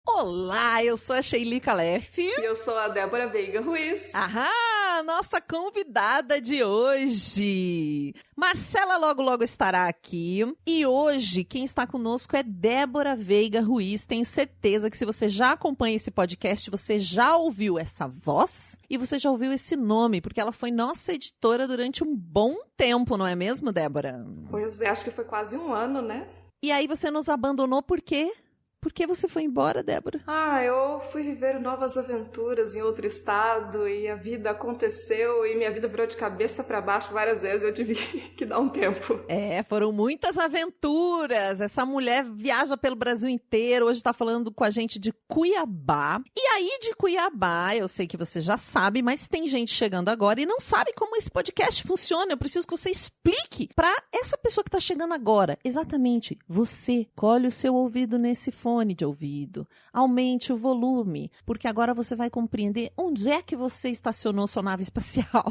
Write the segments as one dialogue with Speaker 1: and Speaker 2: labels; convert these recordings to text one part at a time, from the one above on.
Speaker 1: Olá, eu sou a Sheili Calef.
Speaker 2: E eu sou a Débora Veiga Ruiz.
Speaker 1: Ahá, nossa convidada de hoje. Marcela logo estará aqui. E hoje quem está conosco é Débora Veiga Ruiz. Tenho certeza que se você já acompanha esse podcast, você já ouviu essa voz e você já ouviu esse nome, porque ela foi nossa editora durante um bom tempo, não é mesmo, Débora?
Speaker 2: Pois é, acho que foi quase um ano, né?
Speaker 1: E aí você nos abandonou por quê? Por que você foi embora, Débora?
Speaker 2: Eu fui viver novas aventuras em outro estado e a vida aconteceu e minha vida virou de cabeça para baixo várias vezes. Eu tive que dar um tempo.
Speaker 1: Foram muitas aventuras. Essa mulher viaja pelo Brasil inteiro. Hoje tá falando com a gente de Cuiabá. E aí de Cuiabá, eu sei que você já sabe, mas tem gente chegando agora e não sabe como esse podcast funciona. Eu preciso que você explique para essa pessoa que tá chegando agora. Exatamente, você colhe o seu ouvido nesse fone de ouvido, aumente o volume, porque agora você vai compreender onde é que você estacionou sua nave espacial.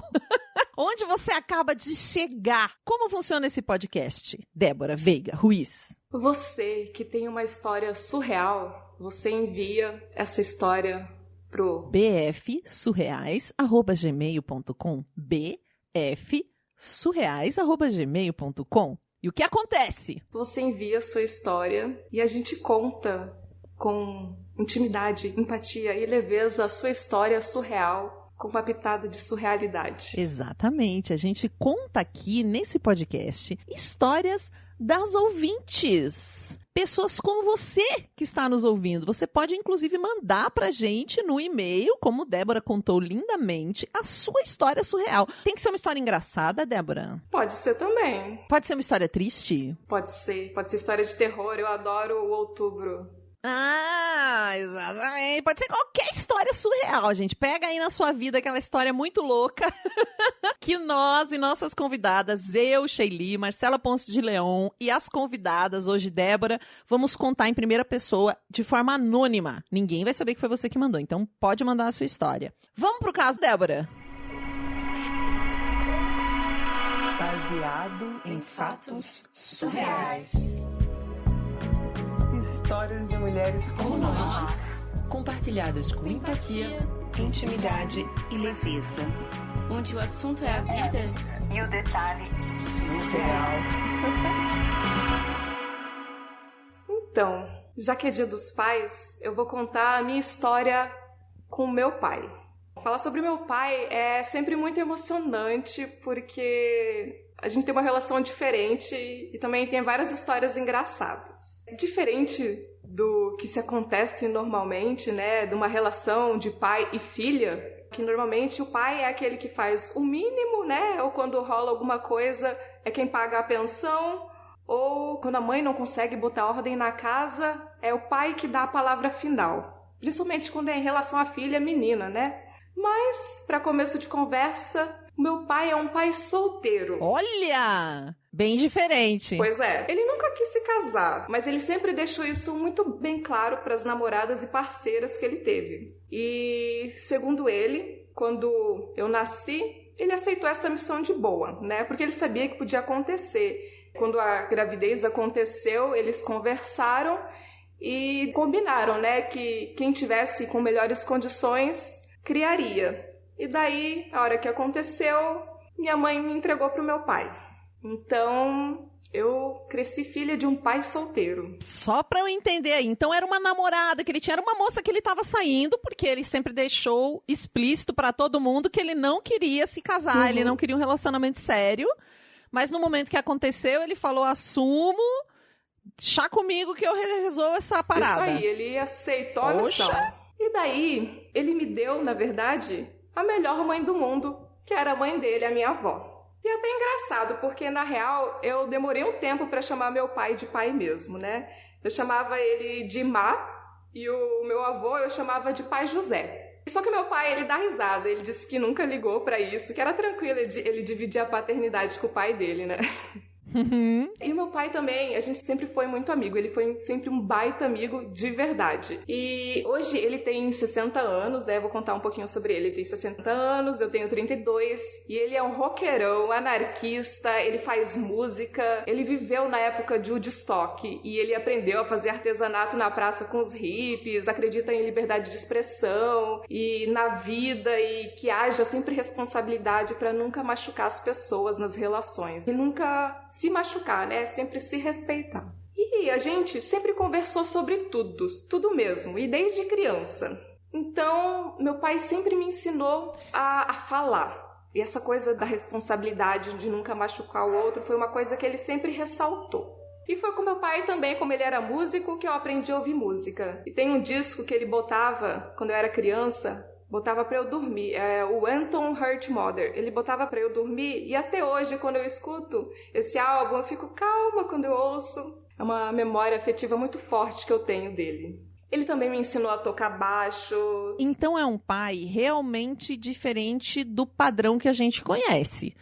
Speaker 1: Onde você acaba de chegar. Como funciona esse podcast? Débora Veiga Ruiz.
Speaker 2: Você que tem uma história surreal, você envia essa história pro
Speaker 1: bfsurreais@gmail.com bfsurreais@gmail.com. E o que acontece?
Speaker 2: Você envia a sua história e a gente conta com intimidade, empatia e leveza a sua história surreal com uma pitada de surrealidade.
Speaker 1: Exatamente. A gente conta aqui nesse podcast histórias das ouvintes. Pessoas como você que está nos ouvindo. Você pode, inclusive, mandar pra gente no e-mail, como Débora contou lindamente, a sua história surreal. Tem que ser uma história engraçada, Débora?
Speaker 2: Pode ser também.
Speaker 1: Pode ser uma história triste?
Speaker 2: Pode ser história de terror. Eu adoro o outubro.
Speaker 1: Ah, exatamente. Pode ser qualquer história surreal, gente. Pega aí na sua vida aquela história muito louca que nós e nossas convidadas, eu, Sheili, Marcela Ponce de Leon e as convidadas, hoje Débora, vamos contar em primeira pessoa de forma anônima. Ninguém vai saber que foi você que mandou, então pode mandar a sua história. Vamos pro caso, Débora?
Speaker 3: Baseado em fatos surreais. Histórias de mulheres como nós,
Speaker 4: compartilhadas com empatia,
Speaker 3: intimidade e leveza,
Speaker 4: onde o assunto é a vida
Speaker 3: e o detalhe surreal.
Speaker 2: Então, já que é Dia dos Pais, eu vou contar a minha história com o meu pai. Falar sobre meu pai é sempre muito emocionante porque a gente tem uma relação diferente e também tem várias histórias engraçadas. Diferente do que se acontece normalmente, né, de uma relação de pai e filha, que normalmente o pai é aquele que faz o mínimo, né, ou quando rola alguma coisa é quem paga a pensão, ou quando a mãe não consegue botar ordem na casa, é o pai que dá a palavra final. Principalmente quando é em relação à filha menina, né? Mas, para começo de conversa, meu pai é um pai solteiro.
Speaker 1: Olha! Bem diferente.
Speaker 2: Pois é. Ele nunca quis se casar, mas ele sempre deixou isso muito bem claro para as namoradas e parceiras que ele teve. E, segundo ele, quando eu nasci, ele aceitou essa missão de boa, né? Porque ele sabia que podia acontecer. Quando a gravidez aconteceu, eles conversaram e combinaram, né, que quem tivesse com melhores condições criaria. E daí, a hora que aconteceu, minha mãe me entregou pro meu pai. Então, eu cresci filha de um pai solteiro.
Speaker 1: Só pra eu entender aí, então era uma namorada que ele tinha, era uma moça que ele tava saindo, porque ele sempre deixou explícito pra todo mundo que ele não queria se casar, ele não queria um relacionamento sério, mas no momento que aconteceu, ele falou, assumo, chá comigo que eu resolvo essa parada.
Speaker 2: Isso aí, ele aceitou a missão. E daí, ele me deu, na verdade, a melhor mãe do mundo, que era a mãe dele, a minha avó. E é até engraçado, porque na real, eu demorei um tempo pra chamar meu pai de pai mesmo, né? Eu chamava ele de Má, e o meu avô eu chamava de pai José. Só que meu pai, ele dá risada, ele disse que nunca ligou pra isso, que era tranquilo ele dividir a paternidade com o pai dele, né? E o meu pai também, a gente sempre foi muito amigo. Ele foi sempre um baita amigo de verdade. E hoje ele tem 60 anos, né? Eu vou contar um pouquinho sobre ele. Ele tem 60 anos, eu tenho 32. E ele é um roqueirão, anarquista, ele faz música. Ele viveu na época de Woodstock e ele aprendeu a fazer artesanato na praça com os hippies, acredita em liberdade de expressão e na vida, e que haja sempre responsabilidade para nunca machucar as pessoas nas relações. E nunca se machucar, né? Sempre se respeitar. E a gente sempre conversou sobre tudo mesmo, e desde criança. Então, meu pai sempre me ensinou a falar. E essa coisa da responsabilidade de nunca machucar o outro foi uma coisa que ele sempre ressaltou. E foi com meu pai também, como ele era músico, que eu aprendi a ouvir música. E tem um disco que ele botava, quando eu era criança, botava pra eu dormir, o Anton Hurt Mother. Ele botava pra eu dormir, e até hoje, quando eu escuto esse álbum, eu fico calma quando eu ouço. É uma memória afetiva muito forte que eu tenho dele. Ele também me ensinou a tocar baixo.
Speaker 1: Então é um pai realmente diferente do padrão que a gente conhece.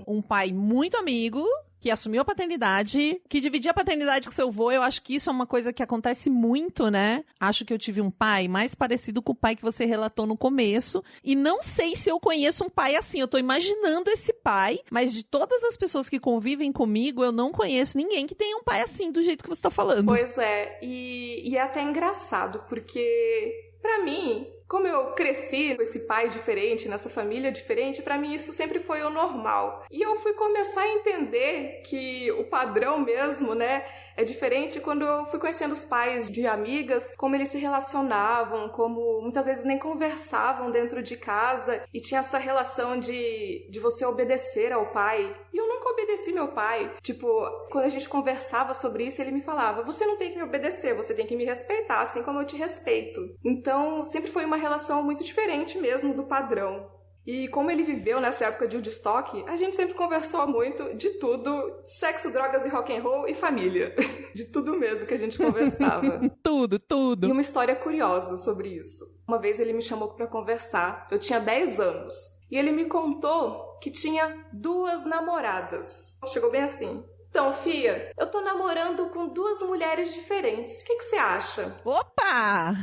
Speaker 1: Um pai muito amigo, que assumiu a paternidade, que dividia a paternidade com seu avô. Eu acho que isso é uma coisa que acontece muito, né? Acho que eu tive um pai mais parecido com o pai que você relatou no começo. E não sei se eu conheço um pai assim. Eu tô imaginando esse pai, mas de todas as pessoas que convivem comigo, eu não conheço ninguém que tenha um pai assim, do jeito que você tá falando.
Speaker 2: Pois é. E é até engraçado, porque pra mim, como eu cresci com esse pai diferente, nessa família diferente, pra mim isso sempre foi o normal. E eu fui começar a entender que o padrão mesmo, né, é diferente quando eu fui conhecendo os pais de amigas, como eles se relacionavam, como muitas vezes nem conversavam dentro de casa, e tinha essa relação de você obedecer ao pai. E eu nunca obedeci meu pai. Tipo, quando a gente conversava sobre isso, ele me falava: você não tem que me obedecer, você tem que me respeitar, assim como eu te respeito. Então, sempre foi uma relação muito diferente mesmo do padrão. E como ele viveu nessa época de Woodstock, a gente sempre conversou muito de tudo: sexo, drogas e rock and roll e família. De tudo mesmo que a gente conversava.
Speaker 1: Tudo.
Speaker 2: E uma história curiosa sobre isso. Uma vez ele me chamou para conversar, eu tinha 10 anos. E ele me contou que tinha 2 namoradas. Chegou bem assim: então, Fia, eu tô namorando com 2 mulheres diferentes. O que você acha?
Speaker 1: Opa!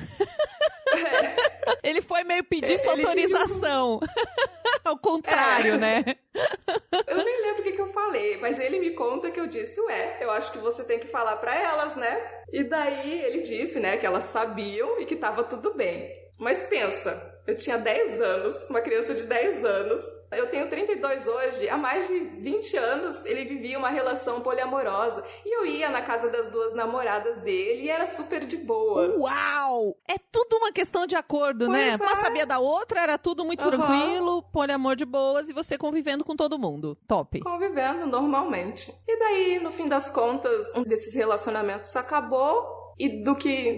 Speaker 1: Ele foi meio pedir sua autorização. Ao contrário, né?
Speaker 2: Eu nem lembro o que eu falei, mas ele me conta que eu disse: eu acho que você tem que falar pra elas, né? E daí ele disse, né, que elas sabiam e que tava tudo bem. Mas pensa, eu tinha 10 anos, uma criança de 10 anos. Eu tenho 32 hoje. Há mais de 20 anos ele vivia uma relação poliamorosa. E eu ia na casa das 2 namoradas dele e era super de boa.
Speaker 1: Uau! É tudo uma questão de acordo,
Speaker 2: pois
Speaker 1: né?
Speaker 2: É.
Speaker 1: Uma sabia da outra, era tudo muito tranquilo, poliamor de boas e você convivendo com todo mundo. Top.
Speaker 2: Convivendo normalmente. E daí, no fim das contas, um desses relacionamentos acabou. E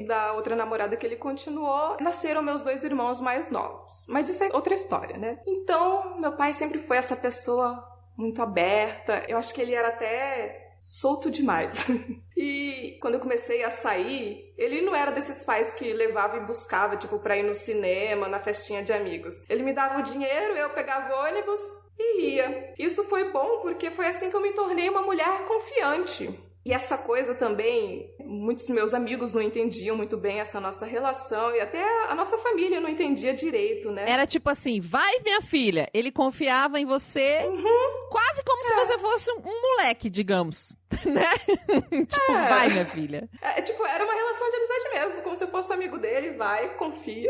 Speaker 2: da outra namorada que ele continuou, nasceram meus 2 irmãos mais novos. Mas isso é outra história, né? Então, meu pai sempre foi essa pessoa muito aberta. Eu acho que ele era até solto demais. E quando eu comecei a sair, ele não era desses pais que levava e buscava, tipo, pra ir no cinema, na festinha de amigos. Ele me dava o dinheiro, eu pegava o ônibus e ia. Isso foi bom porque foi assim que eu me tornei uma mulher confiante. E essa coisa também, muitos meus amigos não entendiam muito bem essa nossa relação, e até a nossa família não entendia direito, né?
Speaker 1: Era tipo assim: vai, minha filha. Ele confiava em você, quase como se você fosse um moleque, digamos, né? Tipo, vai, minha filha.
Speaker 2: Era uma relação de amizade mesmo, como se eu fosse amigo dele. Vai, confia.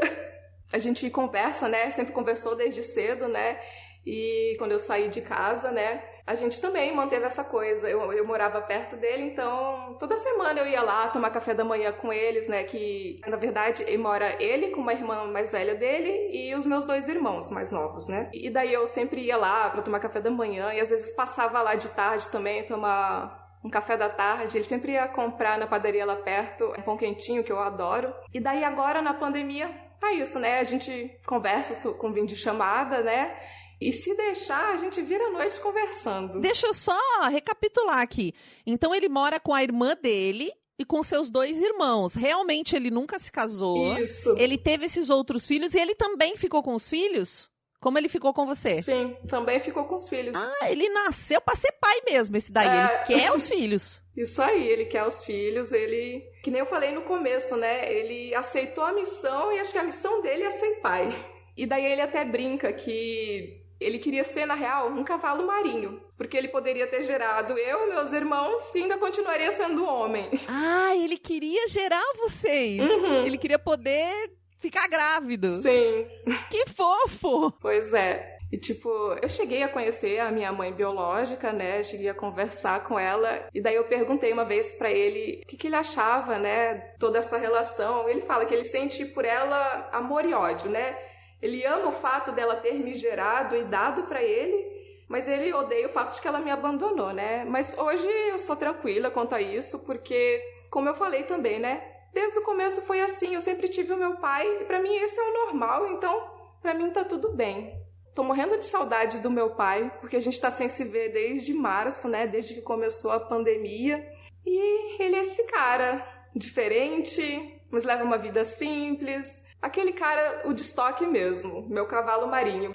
Speaker 2: A gente conversa, né? Sempre conversou desde cedo, né? E quando eu saí de casa, né, a gente também manteve essa coisa. Eu morava perto dele, então toda semana eu ia lá tomar café da manhã com eles, né, que na verdade mora ele com uma irmã mais velha dele e os meus 2 irmãos mais novos, né. E daí eu sempre ia lá pra tomar café da manhã e às vezes passava lá de tarde também, tomar um café da tarde. Ele sempre ia comprar na padaria lá perto um pão quentinho, que eu adoro. E daí agora na pandemia tá isso, né, a gente conversa com videochamada, né. E se deixar, a gente vira a noite conversando.
Speaker 1: Deixa eu só recapitular aqui. Então ele mora com a irmã dele e com seus 2 irmãos. Realmente ele nunca se casou.
Speaker 2: Isso.
Speaker 1: Ele teve esses outros filhos e ele também ficou com os filhos? Como ele ficou com você?
Speaker 2: Sim, também ficou com os filhos.
Speaker 1: Ah, ele nasceu pra ser pai mesmo, esse daí. Ele quer os filhos.
Speaker 2: Isso aí, ele quer os filhos, ele... Que nem eu falei no começo, né? Ele aceitou a missão e acho que a missão dele é ser pai. E daí ele até brinca que ele queria ser, na real, um cavalo marinho. Porque ele poderia ter gerado eu e meus irmãos e ainda continuaria sendo homem.
Speaker 1: Ah, ele queria gerar vocês.
Speaker 2: Uhum.
Speaker 1: Ele queria poder ficar grávido.
Speaker 2: Sim.
Speaker 1: Que fofo!
Speaker 2: Pois é. E, tipo, eu cheguei a conhecer a minha mãe biológica, né? Cheguei a conversar com ela. E daí eu perguntei uma vez pra ele o que ele achava, né? Toda essa relação. Ele fala que ele sente por ela amor e ódio, né? Ele ama o fato dela ter me gerado e dado pra ele, mas ele odeia o fato de que ela me abandonou, né? Mas hoje eu sou tranquila quanto a isso, porque, como eu falei também, né? Desde o começo foi assim, eu sempre tive o meu pai, e pra mim esse é o normal, então pra mim tá tudo bem. Tô morrendo de saudade do meu pai, porque a gente tá sem se ver desde março, né? Desde que começou a pandemia. E ele é esse cara diferente, mas leva uma vida simples. Aquele cara, o de estoque mesmo, meu cavalo marinho.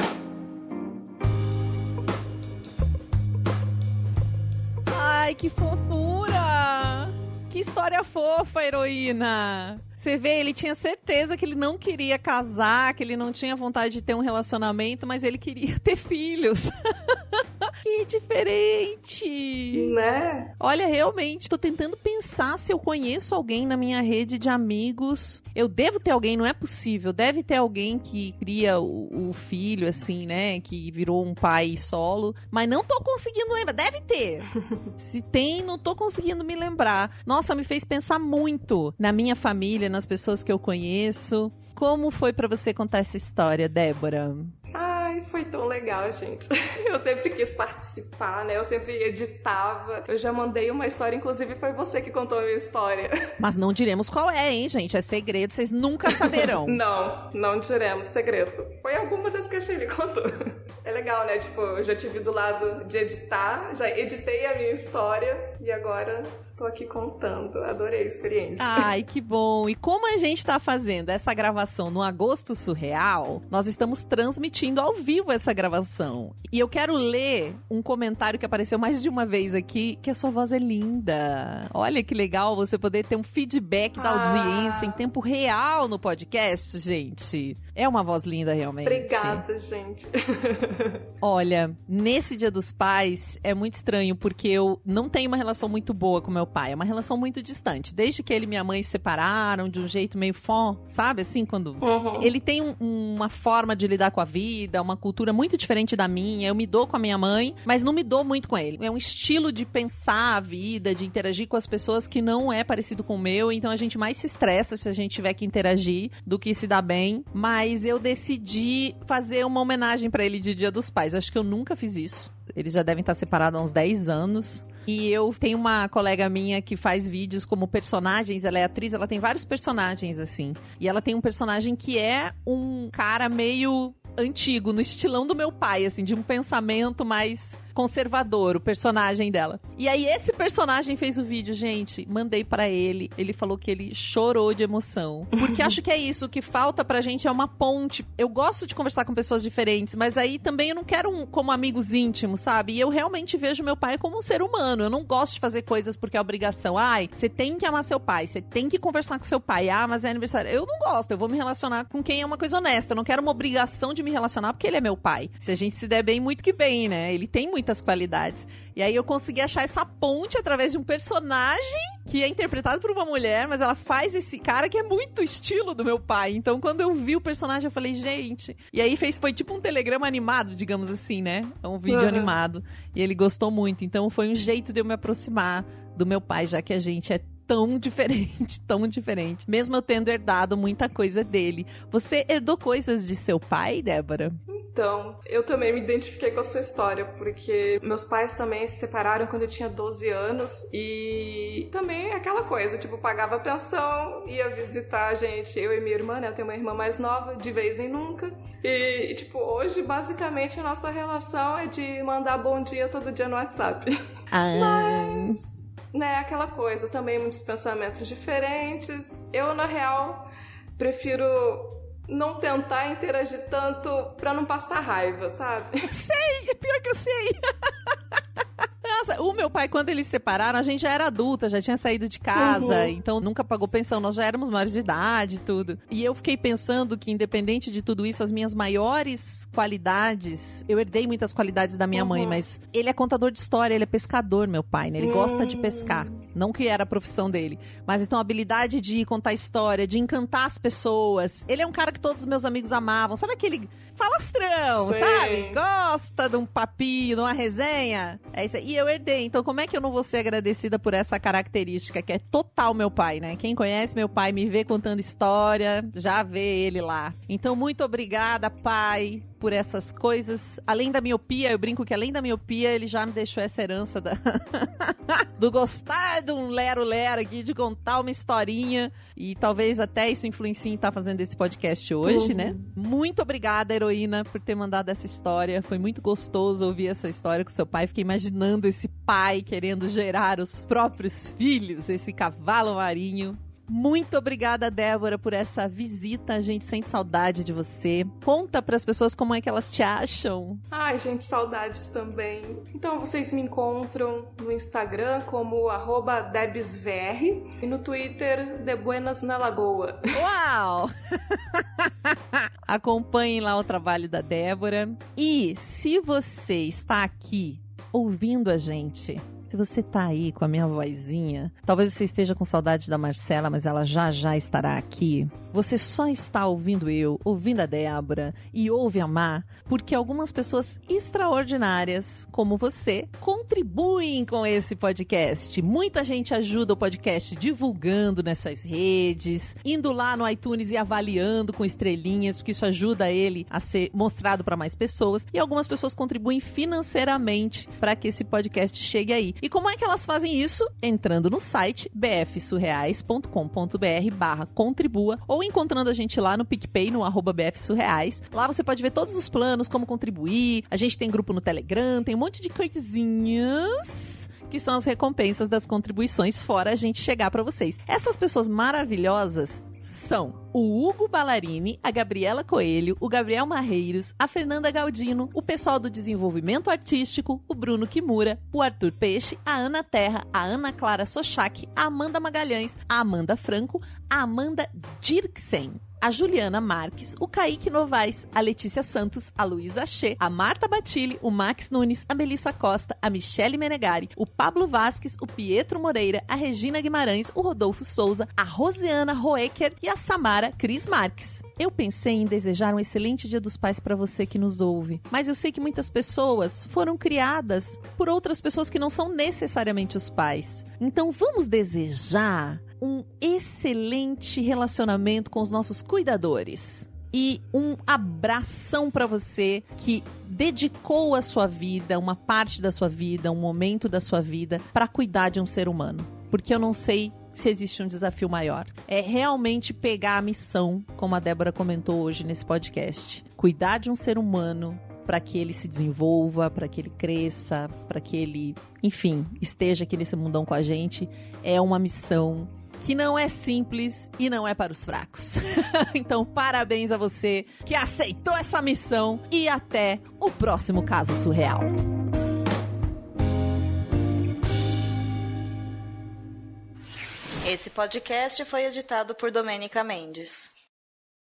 Speaker 1: Ai, que fofura! Que história fofa, heroína! Você vê, ele tinha certeza que ele não queria casar, que ele não tinha vontade de ter um relacionamento, mas ele queria ter filhos. Que diferente!
Speaker 2: Né?
Speaker 1: Olha, realmente, tô tentando pensar se eu conheço alguém na minha rede de amigos. Eu devo ter alguém, não é possível. Deve ter alguém que cria o filho, assim, né? Que virou um pai solo. Mas não tô conseguindo lembrar. Deve ter. Se tem, não tô conseguindo me lembrar. Nossa, me fez pensar muito na minha família, nas pessoas que eu conheço. Como foi pra você contar essa história, Débora?
Speaker 2: Ai, foi tão legal, gente. Eu sempre quis participar, né? Eu sempre editava. Eu já mandei uma história, inclusive foi você que contou a minha história.
Speaker 1: Mas não diremos qual é, hein, gente? É segredo, vocês nunca saberão.
Speaker 2: Não diremos segredo. Foi alguma das que a Shirley contou. É legal, né? Tipo, eu já tive do lado de editar, já editei a minha história e agora estou aqui contando. Adorei a experiência.
Speaker 1: Ai, que bom. E como a gente tá fazendo essa gravação no Agosto Surreal, nós estamos transmitindo ao vivo essa gravação. E eu quero ler um comentário que apareceu mais de uma vez aqui, que a sua voz é linda. Olha que legal você poder ter um feedback da audiência em tempo real no podcast, gente. É uma voz linda, realmente.
Speaker 2: Obrigada, gente.
Speaker 1: Olha, nesse Dia dos Pais é muito estranho, porque eu não tenho uma relação muito boa com meu pai. É uma relação muito distante. Desde que ele e minha mãe se separaram de um jeito meio sabe? Assim, quando...
Speaker 2: Uhum.
Speaker 1: Ele tem uma forma de lidar com a vida, uma cultura muito diferente da minha. Eu me dou com a minha mãe, mas não me dou muito com ele. É um estilo de pensar a vida, de interagir com as pessoas que não é parecido com o meu. Então a gente mais se estressa se a gente tiver que interagir do que se dar bem. Mas eu decidi fazer uma homenagem pra ele de Dia dos Pais. Acho que eu nunca fiz isso. Eles já devem estar separados há uns 10 anos. E eu tenho uma colega minha que faz vídeos como personagens. Ela é atriz, ela tem vários personagens, assim. E ela tem um personagem que é um cara meio antigo, no estilão do meu pai, assim, de um pensamento mais conservador, o personagem dela. E aí esse personagem fez o vídeo, gente, mandei pra ele, ele falou que ele chorou de emoção. Porque acho que é isso, o que falta pra gente é uma ponte. Eu gosto de conversar com pessoas diferentes, mas aí também eu não quero como amigos íntimos, sabe? E eu realmente vejo meu pai como um ser humano. Eu não gosto de fazer coisas porque é obrigação. Ai, você tem que amar seu pai, você tem que conversar com seu pai. Ah, mas é aniversário. Eu não gosto, eu vou me relacionar com quem é uma coisa honesta. Eu não quero uma obrigação de me relacionar porque ele é meu pai. Se a gente se der bem, muito que bem, né? Ele tem muitas qualidades. E aí eu consegui achar essa ponte através de um personagem que é interpretado por uma mulher, mas ela faz esse cara que é muito estilo do meu pai. Então, quando eu vi o personagem, eu falei, gente... E aí foi tipo um telegrama animado, digamos assim, né? É um vídeo animado. E ele gostou muito. Então, foi um jeito de eu me aproximar do meu pai, já que a gente é tão diferente, tão diferente. Mesmo eu tendo herdado muita coisa dele. Você herdou coisas de seu pai, Débora?
Speaker 2: Então, eu também me identifiquei com a sua história, porque meus pais também se separaram quando eu tinha 12 anos e também aquela coisa, tipo, pagava pensão, ia visitar a gente, eu e minha irmã, né, eu tenho uma irmã mais nova, de vez em nunca. E, tipo, hoje, basicamente, a nossa relação é de mandar bom dia todo dia no WhatsApp. Mas, né, aquela coisa, também muitos pensamentos diferentes. Eu, na real, prefiro não tentar interagir tanto pra não passar raiva, sabe?
Speaker 1: Sei, é pior que eu sei. Nossa, o meu pai, quando eles se separaram, a gente já era adulta, já tinha saído de casa, então nunca pagou pensão, nós já éramos maiores de idade e tudo. E eu fiquei pensando que, independente de tudo isso, as minhas maiores qualidades, eu herdei muitas qualidades da minha mãe, mas ele é contador de história, ele é pescador, meu pai, né? Ele gosta de pescar, não que era a profissão dele, mas então a habilidade de contar história, de encantar as pessoas. Ele é um cara que todos os meus amigos amavam, sabe aquele falastrão, sabe? Gosta de um papinho, de uma resenha. É isso aí. E eu herdei. Então, como é que eu não vou ser agradecida por essa característica que é total meu pai, né? Quem conhece meu pai, me vê contando história, já vê ele lá. Então, muito obrigada, pai, por essas coisas. Além da miopia, eu brinco que além da miopia, ele já me deixou essa herança do gostar de um lero-lero aqui, de contar uma historinha. E talvez até isso influencie em estar fazendo esse podcast hoje, né? Muito obrigada, heroína, por ter mandado essa história. Foi muito gostoso ouvir essa história com seu pai. Fiquei imaginando esse pai querendo gerar os próprios filhos, esse cavalo marinho. Muito obrigada, Débora, por essa visita. A gente sente saudade de você. Conta pras pessoas como é que elas te acham.
Speaker 2: Ai, gente, saudades também. Então, vocês me encontram no Instagram como @debsvr e no Twitter de Buenas na Lagoa.
Speaker 1: Uau! Acompanhem lá o trabalho da Débora. E se você está aqui ouvindo a gente, se você tá aí com a minha vozinha, talvez você esteja com saudade da Marcela, mas ela já estará aqui. Você só está ouvindo eu, ouvindo a Débora e ouve a Má, porque algumas pessoas extraordinárias, como você, contribuem com esse podcast. Muita gente ajuda o podcast divulgando nessas redes, indo lá no iTunes e avaliando com estrelinhas, porque isso ajuda ele a ser mostrado para mais pessoas. E algumas pessoas contribuem financeiramente para que esse podcast chegue aí. E como é que elas fazem isso? Entrando no site bfsurreais.com.br/contribua ou encontrando a gente lá no PicPay, no @bfsurreais. Lá você pode ver todos os planos, como contribuir. A gente tem grupo no Telegram, tem um monte de coisinhas que são as recompensas das contribuições, fora a gente chegar para vocês. Essas pessoas maravilhosas são o Hugo Ballarini, a Gabriela Coelho, o Gabriel Marreiros, a Fernanda Galdino, o pessoal do desenvolvimento artístico, o Bruno Kimura, o Arthur Peixe, a Ana Terra, a Ana Clara Sochak, a Amanda Magalhães, a Amanda Franco, a Amanda Dirksen, a Juliana Marques, o Kaique Novaes, a Letícia Santos, a Luísa Che, a Marta Batilli, o Max Nunes, a Melissa Costa, a Michele Menegari, o Pablo Vasques, o Pietro Moreira, a Regina Guimarães, o Rodolfo Souza, a Rosiana Roecker e a Samara Cris Marques. Eu pensei em desejar um excelente Dia dos Pais para você que nos ouve, mas eu sei que muitas pessoas foram criadas por outras pessoas que não são necessariamente os pais. Então vamos desejar um excelente relacionamento com os nossos cuidadores. E um abração para você que dedicou a sua vida, uma parte da sua vida, um momento da sua vida para cuidar de um ser humano. Porque eu não sei se existe um desafio maior. É realmente pegar a missão, como a Débora comentou hoje nesse podcast. Cuidar de um ser humano para que ele se desenvolva, para que ele cresça, para que ele, enfim, esteja aqui nesse mundão com a gente. É uma missão que não é simples e não é para os fracos. Então, parabéns a você que aceitou essa missão e até o próximo Caso Surreal.
Speaker 5: Esse podcast foi editado por Domênica Mendes.